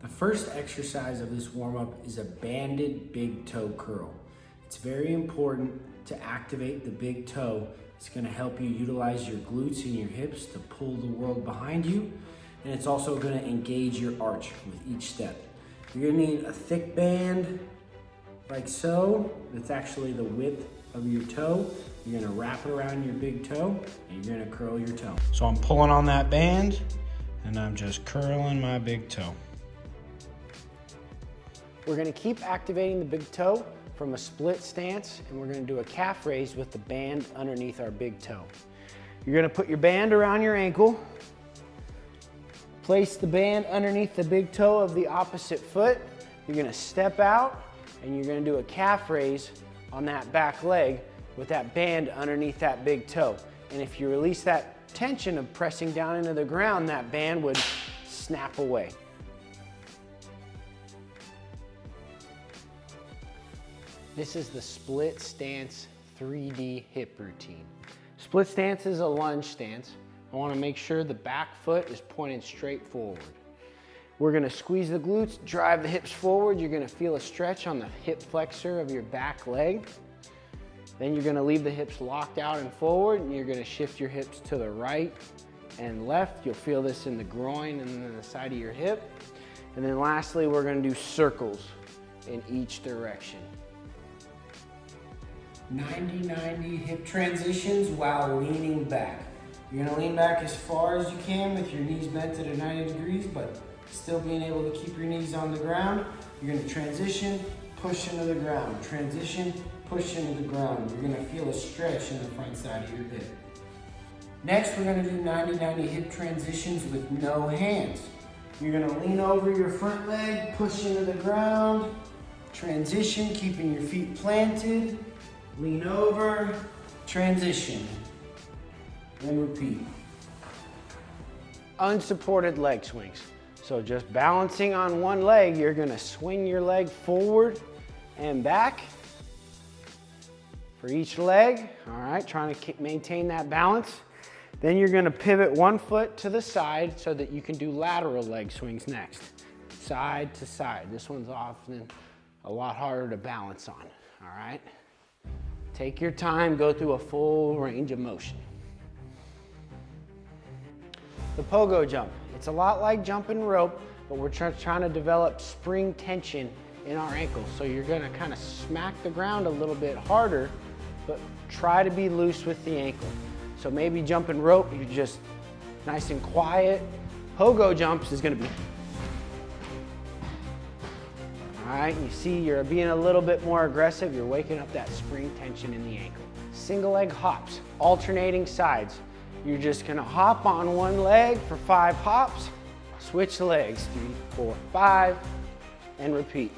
The first exercise of this warm-up is a banded big toe curl. It's very important to activate the big toe. It's going to help you utilize your glutes and your hips to pull the world behind you, and it's also going to engage your arch with each step. You're going to need a thick band like so. It's actually the width of your toe. You're going to wrap it around your big toe and you're going to curl your toe. So I'm pulling on that band and I'm just curling my big toe. We're going to keep activating the big toe from a split stance, and we're going to do a calf raise with the band underneath our big toe. You're going to put your band around your ankle, place the band underneath the big toe of the opposite foot. You're going to step out and you're going to do a calf raise on that back leg with that band underneath that big toe. And if you release that tension of pressing down into the ground, that band would snap away. This is the split stance 3D hip routine. Split stance is a lunge stance. I want to make sure the back foot is pointed straight forward. We're going to squeeze the glutes, drive the hips forward. You're going to feel a stretch on the hip flexor of your back leg. Then you're going to leave the hips locked out and forward, and you're going to shift your hips to the right and left. You'll feel this in the groin and then the side of your hip. And then lastly, we're going to do circles in each direction. 90-90 hip transitions while leaning back. You're gonna lean back as far as you can with your knees bent at 90 degrees, but still being able to keep your knees on the ground. You're gonna transition, push into the ground. Transition, push into the ground. You're gonna feel a stretch in the front side of your hip. Next, we're gonna do 90-90 hip transitions with no hands. You're gonna lean over your front leg, push into the ground, transition, keeping your feet planted. Lean over, transition, and repeat. Unsupported leg swings. So just balancing on one leg, you're gonna swing your leg forward and back for each leg. All right, trying to maintain that balance. Then you're gonna pivot one foot to the side so that you can do lateral leg swings next. Side to side. This one's often a lot harder to balance on, all right? Take your time, go through a full range of motion. The pogo jump. It's a lot like jumping rope, but we're trying to develop spring tension in our ankles. So you're gonna kind of smack the ground a little bit harder, but try to be loose with the ankle. So maybe jumping rope, you're just nice and quiet. Pogo jumps is gonna be, all right, you see you're being a little bit more aggressive. You're waking up that spring tension in the ankle. Single leg hops, alternating sides. You're just gonna hop on one leg for 5 hops, switch legs, 3, 4, 5, and repeat.